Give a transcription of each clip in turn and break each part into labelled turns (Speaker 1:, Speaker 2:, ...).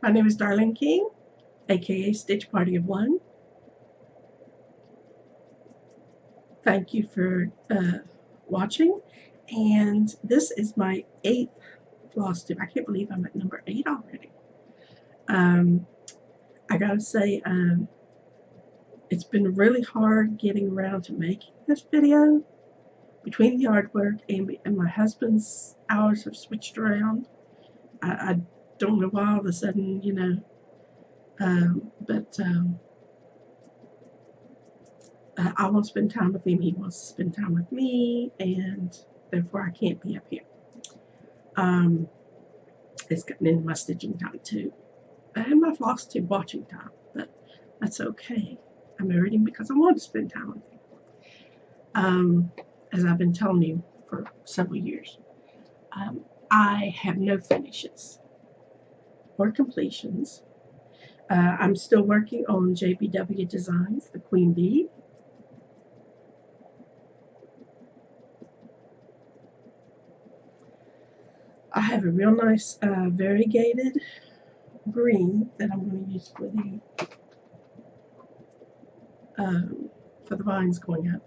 Speaker 1: My name is Darlene King, aka Stitch Party of One. Thank you for watching, and this is my 8th Flosstube. I can't believe I'm at number 8 already. I gotta say, it's been really hard getting around to making this video. Between the yard work and my husband's hours have switched around. I don't know why all of a sudden, but I want to spend time with him. He wants to spend time with me, and therefore I can't be up here. It's gotten into my stitching time too, and my Flosstube watching time, but that's okay. I married him because I wanted to spend time with him. As I've been telling you for several years, I have no finishes or completions. I'm still working on JBW Designs, the Queen Bee. I have a real nice variegated green that I'm going to use for the vines going up.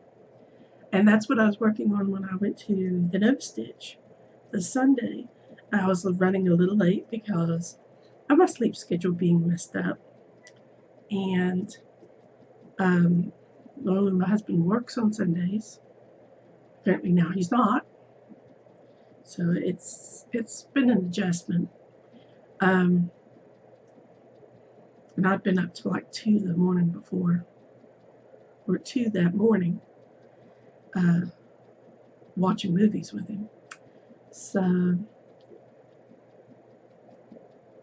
Speaker 1: And that's what I was working on when I went to the No Stitch this Sunday. I was running a little late because of my sleep schedule being messed up. And normally my husband works on Sundays. Apparently now he's not. So it's been an adjustment. And I've been up to like 2 the morning before, or 2 that morning, watching movies with him. So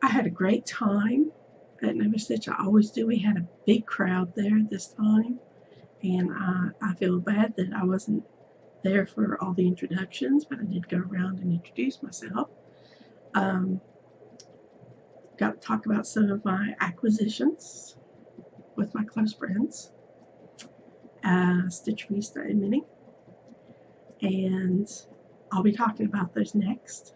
Speaker 1: I had a great time at No Stitch. I always do. We had a big crowd there this time, and I feel bad that I wasn't there for all the introductions, but I did go around and introduce myself. Got to talk about some of my acquisitions with my close friends, Stitch Vista and Minnie, and I'll be talking about those next.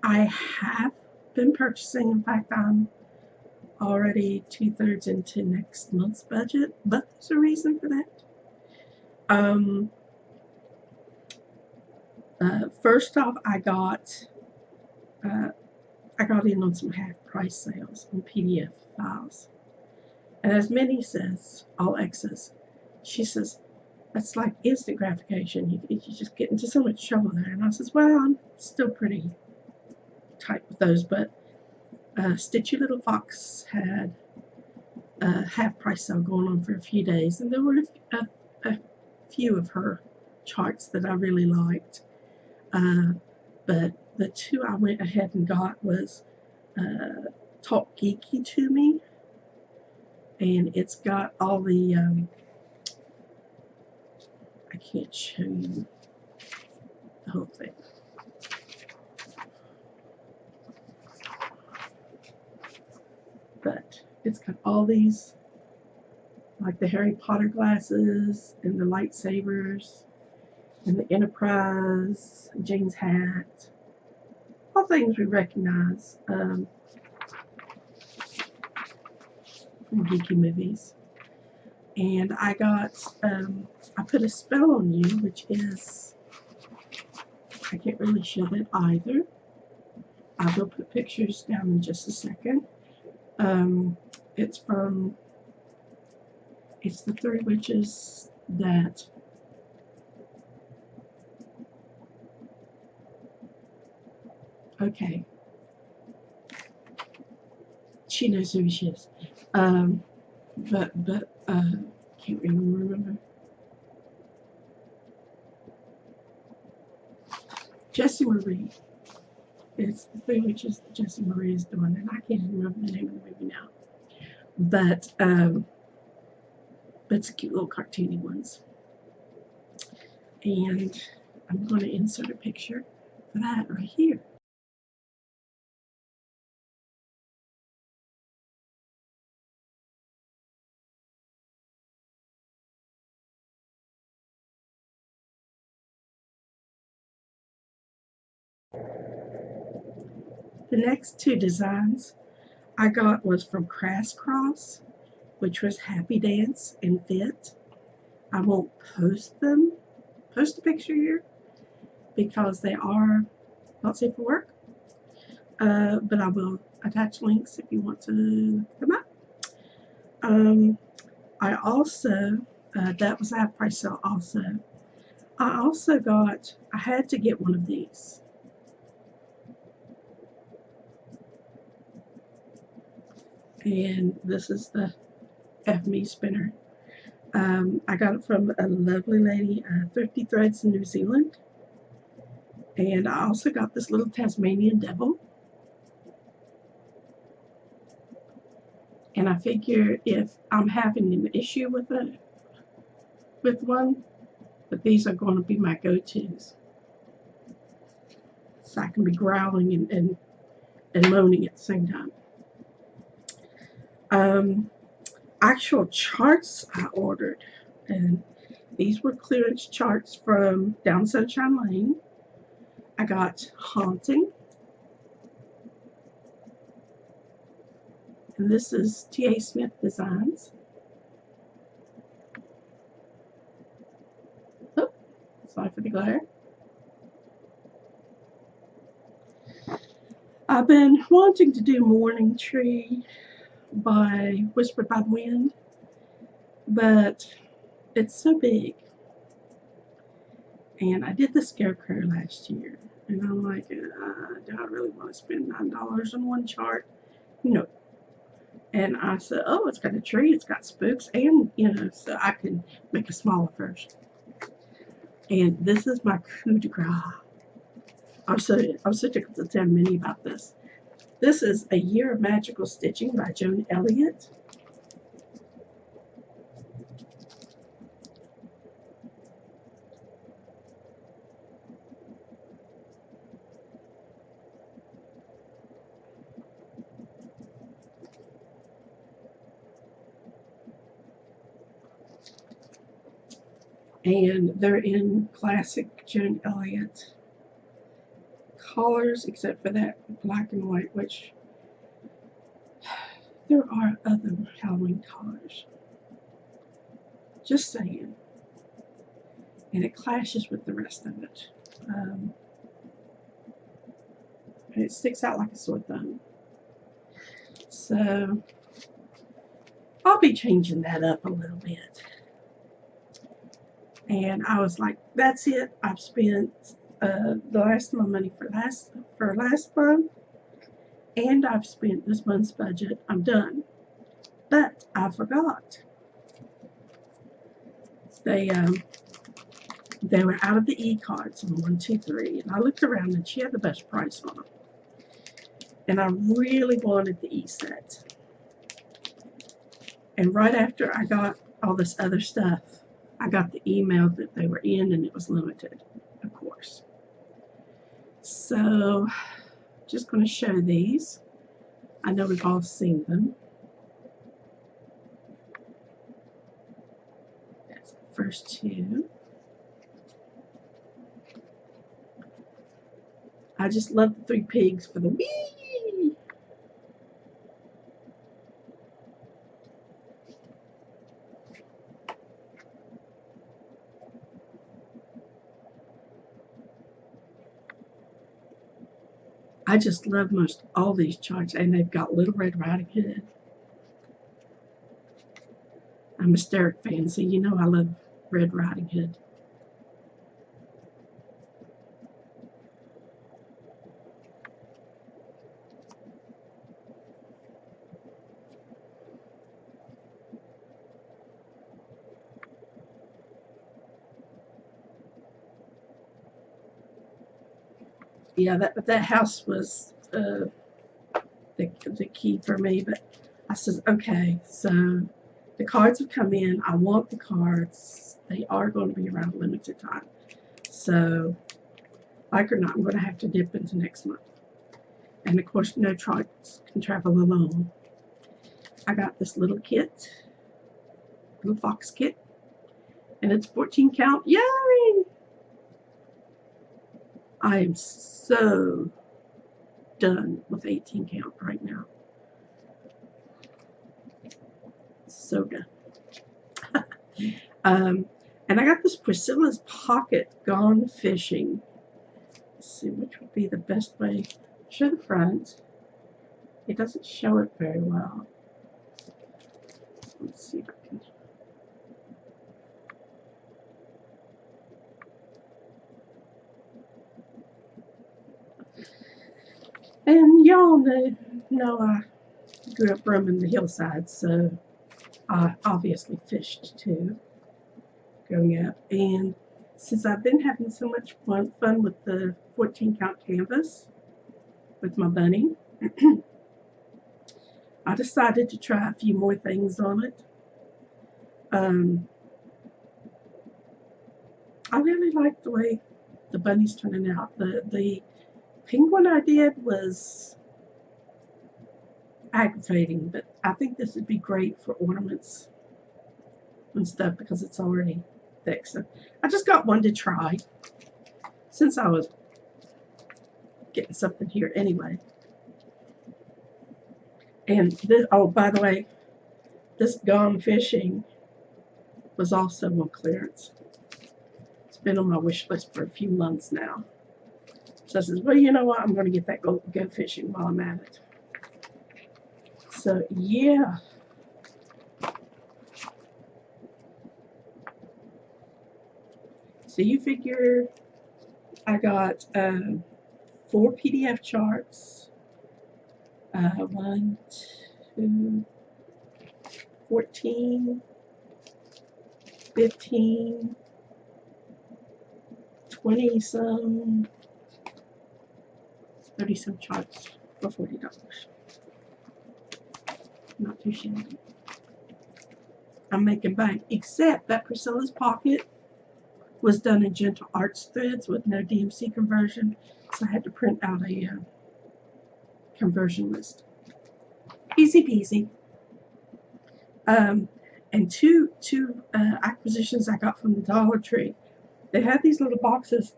Speaker 1: I have been purchasing. In fact, I'm already 2/3 into next month's budget, but there's a reason for that. First off, I got in on some half-price sales on PDF files, and as Minnie says, all X's, she says that's like instant gratification. You just get into so much trouble there, and I says, well, I'm still pretty tight with those, but Stitchy Little Fox had a half-price sale going on for a few days, and there were a few of her charts that I really liked. But the 2 I went ahead and got was Talk Geeky to Me, and it's got all the I can't show you the whole thing. But it's got all these, like the Harry Potter glasses and the lightsabers and the Enterprise, Jane's hat, all things we recognize from geeky movies. And I got, I Put a Spell on You, which is, I can't really show that either. I will put pictures down in just a second. It's the 3 witches that okay. She knows who she is. But can't even remember. Jessie Marie. It's the 3 witches that Jessie Marie is doing, and I can't even remember the name of the movie now. But it's cute little cartoony ones. And I'm going to insert a picture for that right here. The next two designs I got was from Crisscross, which was Happy Dance and Fit. I won't post a picture here because they are not safe for work, but I will attach links if you want to look them up. I also, that was a half price sale also. I also got, I had to get one of these. And this is the FME spinner. I got it from a lovely lady, Thrifty Threads in New Zealand. And I also got this little Tasmanian devil. And I figure if I'm having an issue with one, that these are going to be my go-tos. So I can be growling and moaning at the same time. Actual charts I ordered, and these were clearance charts from down Sunshine Lane. I got Haunting, and this is T.A. Smith Designs. Oh, sorry for the glare. I've been wanting to do Morning Tree by Whispered by the Wind, but it's so big. And I did the Scarecrow last year, and I'm like, do I really want to spend $9 on one chart? No. And I said, oh, it's got a tree, it's got spooks, and, so I can make a smaller version. And this is my coup de grace. I'm so tickled to tell Minnie about this. This is A Year of Magical Stitching by Joan Elliott. And they're in classic Joan Elliott colors, except for that black and white, which there are other Halloween colors. Just saying. And it clashes with the rest of it. And it sticks out like a sore thumb. So I'll be changing that up a little bit. And I was like, that's it. I've spent the last of my money for last month, and I've spent this month's budget. I'm done. But I forgot. They were out of the e-cards on 1, 2, 3, and I looked around and she had the best price on them. And I really wanted the e-set. And right after I got all this other stuff, I got the email that they were in and it was limited, of course. So, just going to show these. I know we've all seen them. That's the first two. I just love the 3 pigs for the wee. I just love most all these charts, and they've got Little Red Riding Hood. I'm a Steric fan, so you know I love Red Riding Hood. Yeah, that house was the key for me. But I said, okay, so the cards have come in. I want the cards. They are going to be around a limited time. So, like or not, I'm going to have to dip into next month. And of course, no charts can travel alone. I got this little kit, little fox kit, and it's 14 count. Yay! I am so done with 18 count right now. So done. And I got this Priscilla's Pocket Gone Fishing. Let's see which would be the best way. Show the front. It doesn't show it very well. Let's see if I can. And y'all know I grew up roaming the hillsides, so I obviously fished too growing up. And since I've been having so much fun with the 14 count canvas with my bunny, I decided to try a few more things on it. I really like the way the bunny's turning out. The penguin I did was aggravating, but I think this would be great for ornaments and stuff because it's already thick. So I just got one to try since I was getting something here anyway. And this, oh, by the way, this Gone Fishing was also on clearance. It's been on my wish list for a few months now. So I says, well, you know what? I'm going to get that go fishing while I'm at it. So, yeah. So you figure I got 4 PDF charts. 1, 2, 14, 15, 20 some, 30 some charts for $40. Not too shabby. I'm making bank, except that Priscilla's Pocket was done in Gentle Arts threads with no DMC conversion, so I had to print out a conversion list. Easy peasy. And two acquisitions I got from the Dollar Tree. They had these little boxes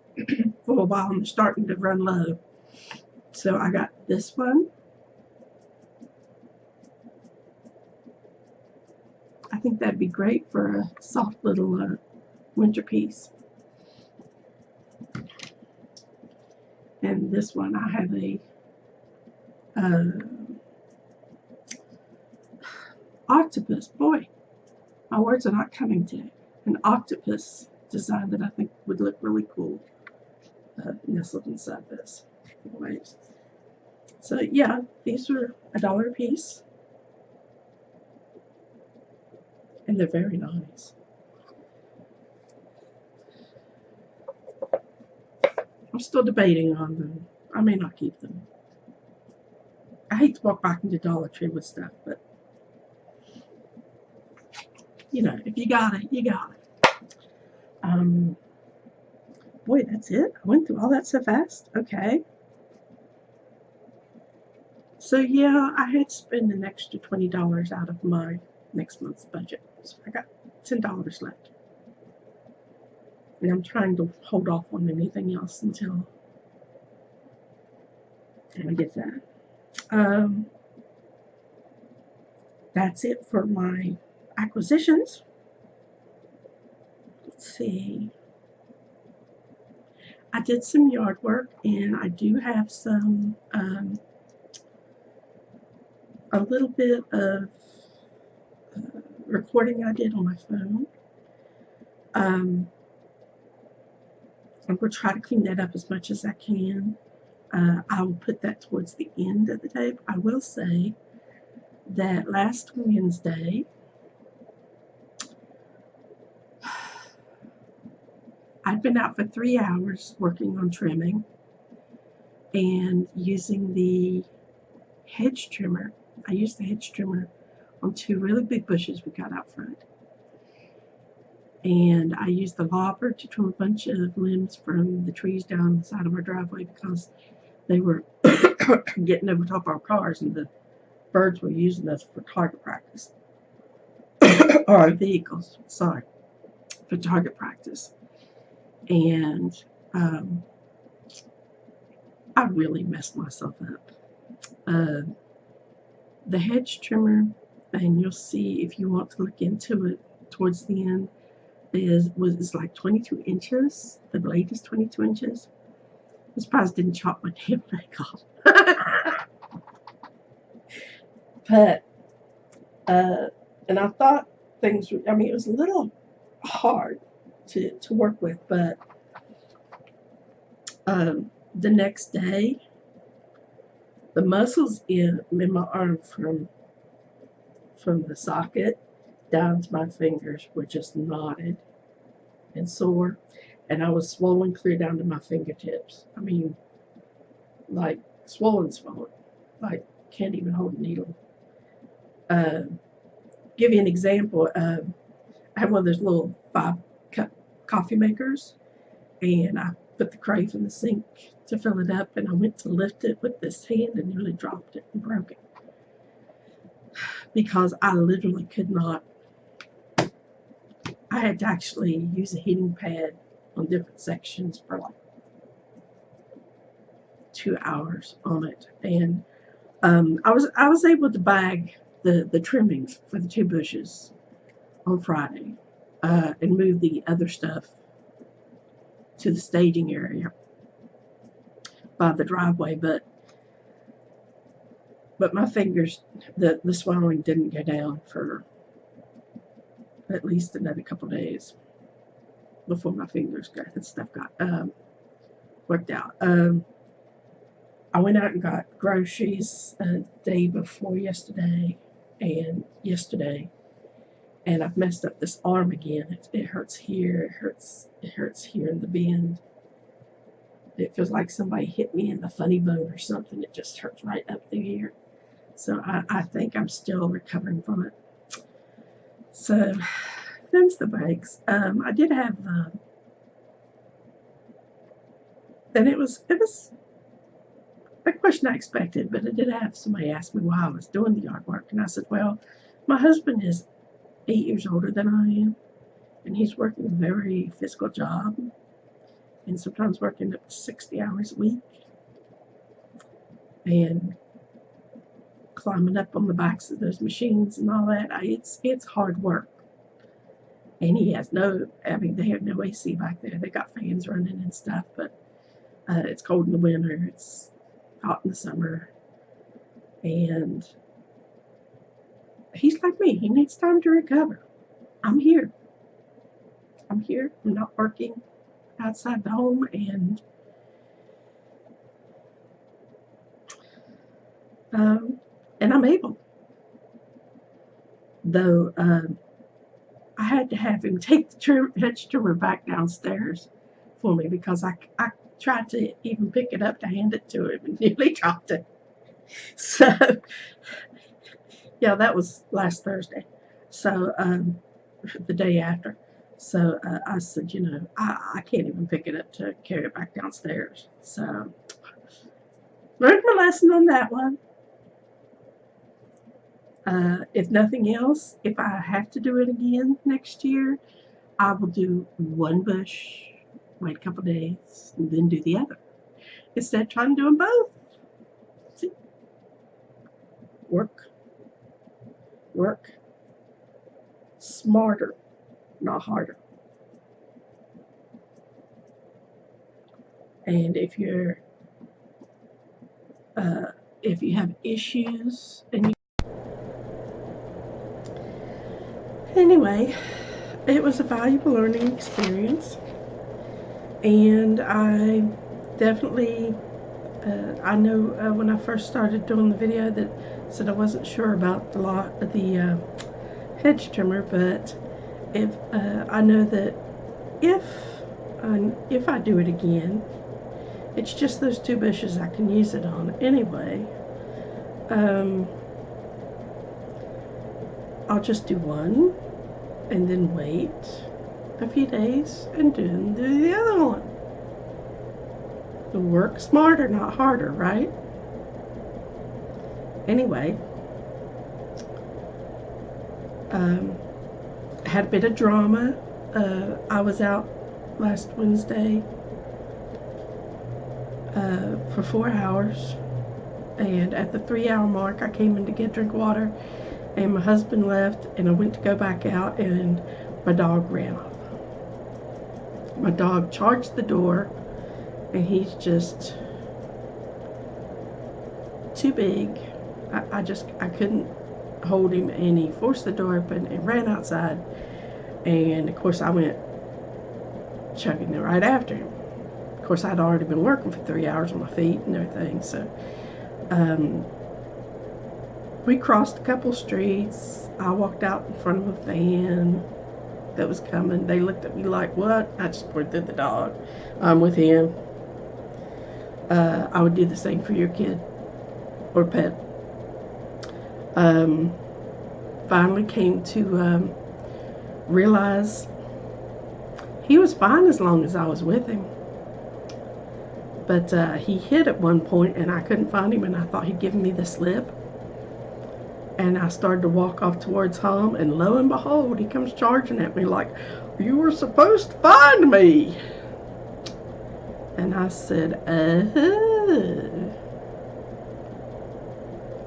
Speaker 1: for a while and they're starting to run low. So I got this one. I think that'd be great for a soft little winter piece. And this one I have a octopus. Boy, my words are not coming today. An octopus design that I think would look really cool nestled inside this. Anyways, so yeah, these were $1 a piece, and they're very nice. I'm still debating on them. I may not keep them. I hate to walk back into Dollar Tree with stuff, but you know, if you got it, you got it. Boy, that's it. I went through all that so fast. Okay. So yeah, I had to spend an extra $20 out of my next month's budget. So I got $10 left. And I'm trying to hold off on anything else until I get that. That's it for my acquisitions. Let's see. I did some yard work, and I do have some a little bit of recording I did on my phone. I'm going to try to clean that up as much as I can. I will put that towards the end of the tape. I will say that last Wednesday, I'd been out for 3 hours working on trimming and using the hedge trimmer. I used the hedge trimmer on 2 really big bushes we got out front. And I used the lobber to trim a bunch of limbs from the trees down the side of our driveway because they were getting over top of our cars and the birds were using us for target practice. Or our vehicles, sorry, for target practice. And I really messed myself up. Uh, the hedge trimmer, and you'll see if you want to look into it towards the end, is like 22 inches. The blade is 22 inches. I'm surprised I didn't chop my damn leg off. But, and I thought things were, I mean, it was a little hard to work with, but the next day, the muscles in my arm from the socket down to my fingers were just knotted and sore, and I was swollen clear down to my fingertips. I mean, like swollen, like can't even hold a needle. Give you an example. I have one of those little 5-cup coffee makers, and I put the crave in the sink to fill it up, and I went to lift it with this hand and nearly dropped it and broke it because I literally could not. I had to actually use a heating pad on different sections for like 2 hours on it, and I was able to bag the trimmings for the 2 bushes on Friday, and move the other stuff to the staging area by the driveway, but my fingers, the swelling didn't go down for at least another couple days before my fingers and stuff got worked out. I went out and got groceries a day before yesterday and yesterday, and I've messed up this arm again. It hurts here. It hurts here in the bend. It feels like somebody hit me in the funny bone or something. It just hurts right up through here. So I think I'm still recovering from it. So them's the breaks. I did have, and it was a question I expected, but I did have somebody ask me why I was doing the yard work, and I said, well, my husband is 8 years older than I am, and he's working a very physical job, and sometimes working up to 60 hours a week, and climbing up on the backs of those machines and all that. It's hard work. And he has they have no AC back there. They got fans running and stuff, but it's cold in the winter, it's hot in the summer, and he's like me. He needs time to recover. I'm here. I'm not working outside the home, and I'm able. Though I had to have him take the hedge trimmer back downstairs for me because I tried to even pick it up to hand it to him and nearly dropped it. So, yeah, that was last Thursday. So, the day after. So I said, I can't even pick it up to carry it back downstairs. So, learned my lesson on that one. If nothing else, if I have to do it again next year, I will do one bush, wait a couple days, and then do the other. Instead of trying to do them both. See? Work. Smarter, not harder. And if you have issues and anyway, it was a valuable learning experience, and I definitely I know when I first started doing the video that said I wasn't sure about the hedge trimmer, but if I know that if I do it again, it's just those 2 bushes I can use it on anyway. I'll just do one and then wait a few days and do the other one. Work smarter, not harder, right? Anyway, had a bit of drama. I was out last Wednesday for 4 hours And at the 3-hour mark, I came in to get a drink of water, and my husband left, and I went to go back out, and my dog ran off. My dog charged the door, and he's just too big. I couldn't hold him, and he forced the door open and ran outside. And of course, I went chugging right after him. Of course, I'd already been working for 3 hours on my feet and everything, so we crossed a couple streets. I walked out in front of a van that was coming. They looked at me like, what? I just pointed at the dog. I'm with him. I would do the same for your kid or pet. Finally came to realize he was fine as long as I was with him. But he hid at one point, and I couldn't find him, and I thought he'd given me the slip. And I started to walk off towards home, and lo and behold, he comes charging at me like, you were supposed to find me. And I said,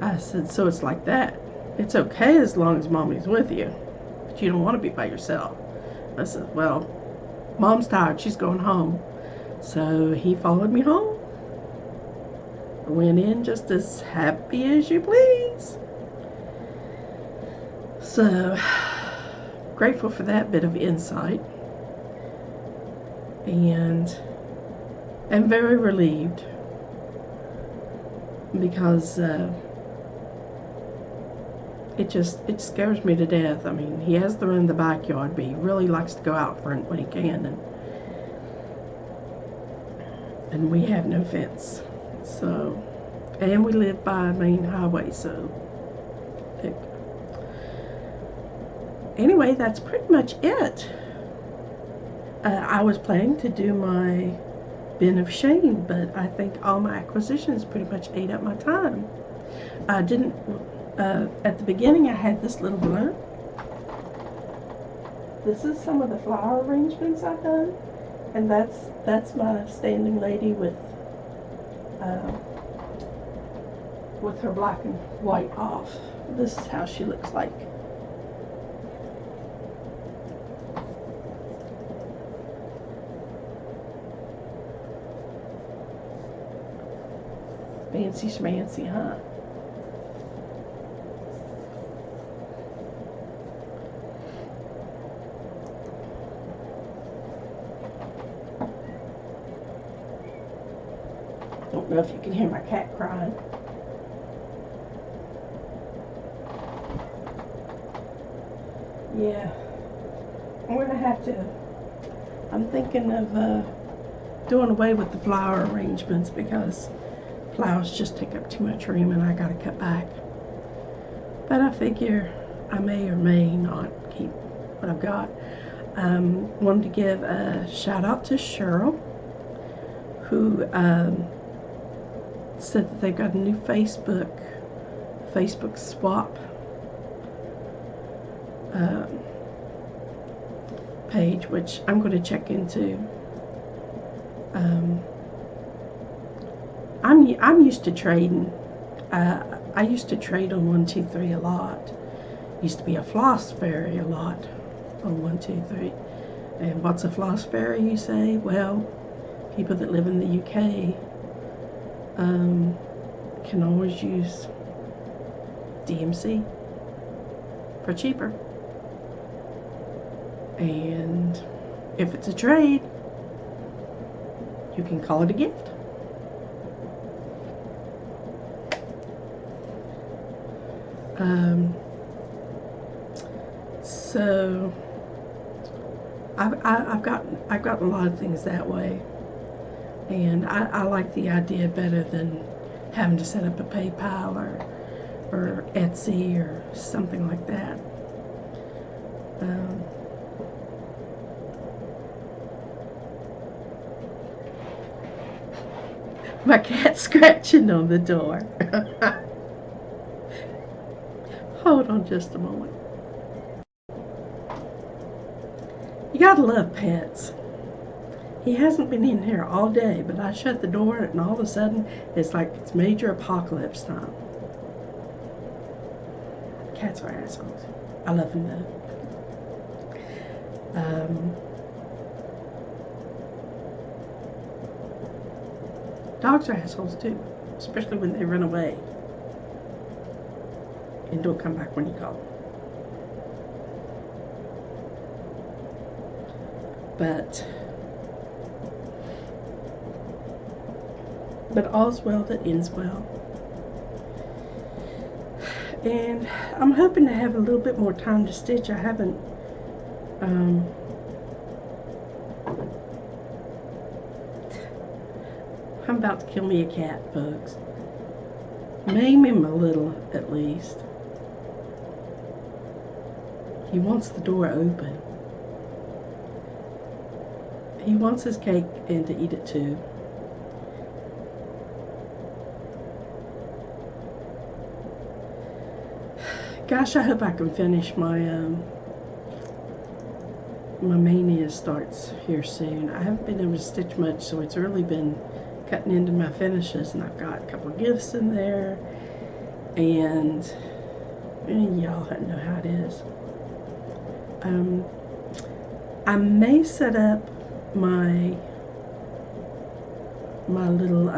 Speaker 1: I said, so it's like that. It's okay as long as Mommy's with you, but you don't want to be by yourself. I said, well, Mom's tired. She's going home. So he followed me home. I went in just as happy as you please. So, grateful for that bit of insight. And I'm very relieved because it scares me to death. I mean, he has to run in the backyard, but he really likes to go out front when he can, and we have no fence. So, and we live by a main highway, so anyway, that's pretty much it. I was planning to do my bin of shame, but I think all my acquisitions pretty much ate up my time. I didn't, at the beginning I had this little blunt. This is some of the flower arrangements I've done, and that's my standing lady with her black and white off. This is how she looks like. Fancy schmancy, huh? Don't know if you can hear my cat crying. Yeah, I'm thinking of doing away with the flower arrangements because flowers just take up too much room and I gotta cut back. But I figure I may or may not keep what I've got. Wanted to give a shout out to Cheryl, who said that they've got a new Facebook swap page, which I'm going to check into. I'm used to trading. I used to trade on 123 a lot. Used to be a floss fairy a lot on 123. And what's a floss fairy, you say? Well, people that live in the UK can always use DMC for cheaper. And if it's a trade, you can call it a gift. So I've gotten a lot of things that way, and I like the idea better than having to set up a PayPal or Etsy or something like that. My cat's scratching on the door. Hold on just a moment. You gotta love pets. He hasn't been in here all day, but I shut the door and all of a sudden it's like it's major apocalypse time. Cats are assholes. I love them though. Dogs are assholes too, especially when they run away and don't come back when you call them. But all's well that ends well. And I'm hoping to have a little bit more time to stitch. I haven't I'm about to kill me a cat, folks. Maim him a little, at least. He wants the door open. He wants his cake and to eat it too. Gosh, I hope I can finish my my mania starts here soon. I haven't been able to stitch much, so it's really been cutting into my finishes, and I've got a couple of gifts in there, and y'all know how it is. I may set up my little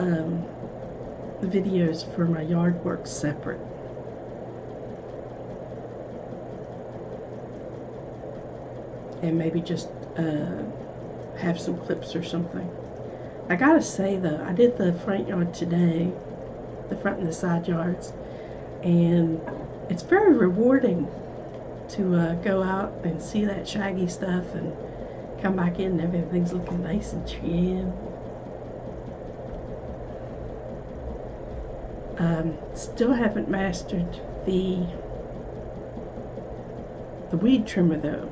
Speaker 1: videos for my yard work separate. And maybe just have some clips or something. I gotta say though, I did the front yard today, the front and the side yards, and it's very rewarding to go out and see that shaggy stuff and come back in and everything's looking nice and trim. Still haven't mastered the weed trimmer though.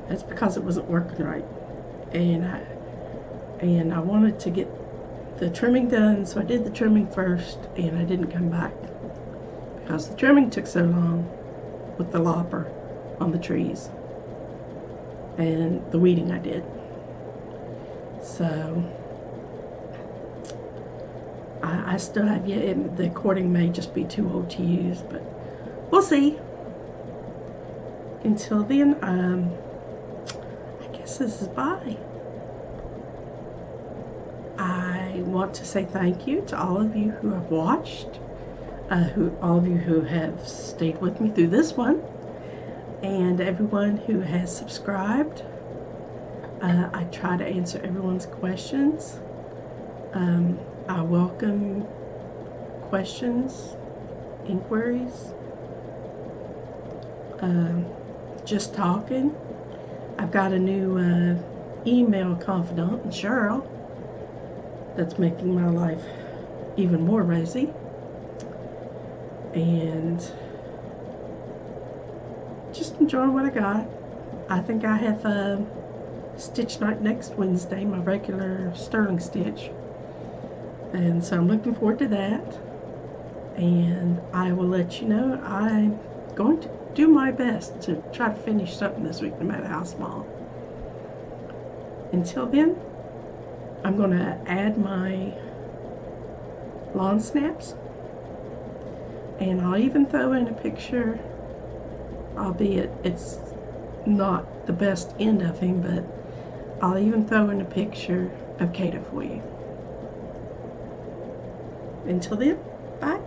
Speaker 1: That's because it wasn't working right, and I wanted to get the trimming done, so I did the trimming first, and I didn't come back because the trimming took so long with the lopper on the trees, and the weeding I did. So I still have yet. The cording may just be too old to use, but we'll see. Until then, this is bye. I want to say thank you to all of you who have watched, all of you who have stayed with me through this one, and everyone who has subscribed. I try to answer everyone's questions. I welcome questions, inquiries, just talking. I've got a new email confidant, Cheryl, that's making my life even more rosy. And just enjoying what I got. I think I have stitch night next Wednesday, my regular sterling stitch. And so I'm looking forward to that. And I will let you know I'm going to do my best to try to finish something this week, no matter how small. Until then, I'm going to add my lawn snaps, and I'll even throw in a picture, albeit it's not the best end of him, but I'll even throw in a picture of Kato for you. Until then, bye.